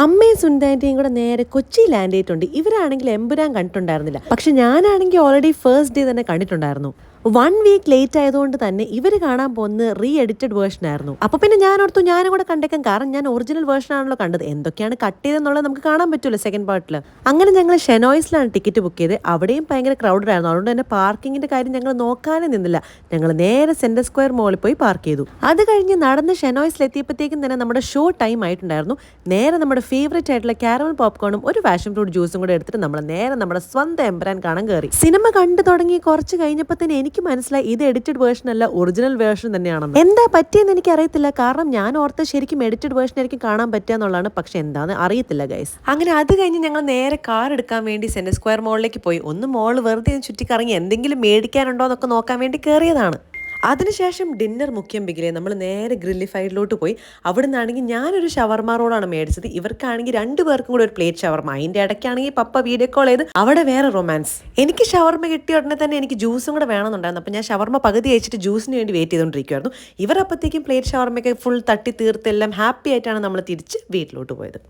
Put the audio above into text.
അമ്മയും സുന്ദാൻ്റെയും കൂടെ നേരെ കൊച്ചി ലാൻഡ് ചെയ്തിട്ടുണ്ട്. ഇവരാണെങ്കിൽ എമ്പുരാൻ കണ്ടിട്ടുണ്ടായിരുന്നില്ല. പക്ഷെ ഞാനാണെങ്കിൽ ഓൾറെഡി ഫസ്റ്റ് ഡേ തന്നെ കണ്ടിട്ടുണ്ടായിരുന്നു. 1 വീക്ക് ലേറ്റ് ആയതുകൊണ്ട് തന്നെ ഇവർ കാണാൻ പോകുന്നത് റീ എഡിറ്റഡ് വേർഷൻ ആയിരുന്നു. അപ്പൊ പിന്നെ ഞാൻ ഓർത്തു ഞാനും കൂടെ കണ്ടേക്കാം, കാരണം ഞാൻ ഒറിജിനൽ വേർഷൻ ആണല്ലോ കണ്ടത്, എന്തൊക്കെയാണ് കട്ട് ചെയ്തെന്നുള്ളത് നമുക്ക് കാണാൻ പറ്റുമല്ലോ സെക്കൻഡ് പാർട്ടിൽ. അങ്ങനെ ഞങ്ങൾ ഷെനോയ്സിലാണ് ടിക്കറ്റ് ബുക്ക് ചെയ്ത്. അവിടെയും ഭയങ്കര ക്രൗഡഡ് ആയിരുന്നു. അതുകൊണ്ട് തന്നെ പാർക്കിങ്ങിന്റെ കാര്യം ഞങ്ങൾ നോക്കാനേ നിന്നില്ല. ഞങ്ങൾ നേരെ സെന്റർ സ്ക്വയർ മോളിൽ പോയി പാർക്ക് ചെയ്തു. അത് കഴിഞ്ഞ് നടന്ന് ഷെനോയ്സിലെത്തിയപ്പോഴത്തേക്കും തന്നെ നമ്മുടെ ഷോ ടൈം ആയിട്ടുണ്ടായിരുന്നു. നേരെ നമ്മുടെ ഫേവറേറ്റ് ആയിട്ടുള്ള കാരമൽ പോപ്കോണും ഒരു പാഷൻ ഫ്രൂട്ട് ജ്യൂസും കൂടെ എടുത്തിട്ട് നമ്മൾ നേരെ നമ്മുടെ സ്വന്തം എമ്പുരാൻ കാണാൻ കയറി. സിനിമ കണ്ടു തുടങ്ങി കുറച്ച് കഴിഞ്ഞപ്പോൾ തന്നെ എനിക്ക് മനസ്സിലായി ഇത് എഡിറ്റഡ് വേർഷൻ അല്ല, ഒറിജിനൽ വേർഷൻ തന്നെയാണെന്ന്. എന്താ പറ്റിയെന്ന് എനിക്ക് അറിയത്തില്ല, കാരണം ഞാൻ ഓർത്ത് ശരിക്കും എഡിറ്റഡ് വേർഷൻ ആയിരിക്കും കാണാൻ പറ്റുക എന്നുള്ളതാണ്. പക്ഷെ എന്താന്ന് അറിയത്തില്ല ഗൈസ്. അങ്ങനെ അത് കഴിഞ്ഞ് ഞങ്ങൾ നേരെ കാർ എടുക്കാൻ വേണ്ടി സെന്റർ സ്ക്വയർ മോളിലേക്ക് പോയി. ഒന്ന് മോള് വെറുതെ ചുറ്റിക്കറങ്ങി എന്തെങ്കിലും മേടിക്കാനുണ്ടോ എന്നൊക്കെ നോക്കാൻ വേണ്ടി കയറിയതാണ്. അതിനുശേഷം ഡിന്നർ മുഖ്യം ബിഗിലെ നമ്മൾ നേരെ ഗ്രില്ലിഫൈഡിലോട്ട് പോയി. അവിടെ നിന്നാണെങ്കിൽ ഞാനൊരു ഷവർമ റോളാണ് മേടിച്ചത്. ഇവർക്കാണെങ്കിൽ 2 പേർക്കും കൂടെ ഒരു പ്ലേറ്റ് ഷവർമ. അതിൻ്റെ ഇടയ്ക്കാണെങ്കിൽ പപ്പ വീഡിയോ കോൾ ചെയ്ത് അവിടെ വേറെ റൊമാൻസ്. എനിക്ക് ഷവർമ കിട്ടിയ ഉടനെ തന്നെ എനിക്ക് ജ്യൂസും കൂടെ വേണമെന്നുണ്ടായിരുന്നു. അപ്പോൾ ഞാൻ ഷവർമ പകുതി കഴിച്ചിട്ട് ജ്യൂസിന് വേണ്ടി വെയിറ്റ് ചെയ്തുകൊണ്ടിരിക്കുമായിരുന്നു. ഇവർ അപ്പോഴത്തേക്കും പ്ലേറ്റ് ഷവർമയൊക്കെ ഫുൾ തട്ടി തീർത്തെല്ലാം ഹാപ്പി ആയിട്ടാണ് നമ്മൾ തിരിച്ച് വീട്ടിലോട്ട് പോയത്.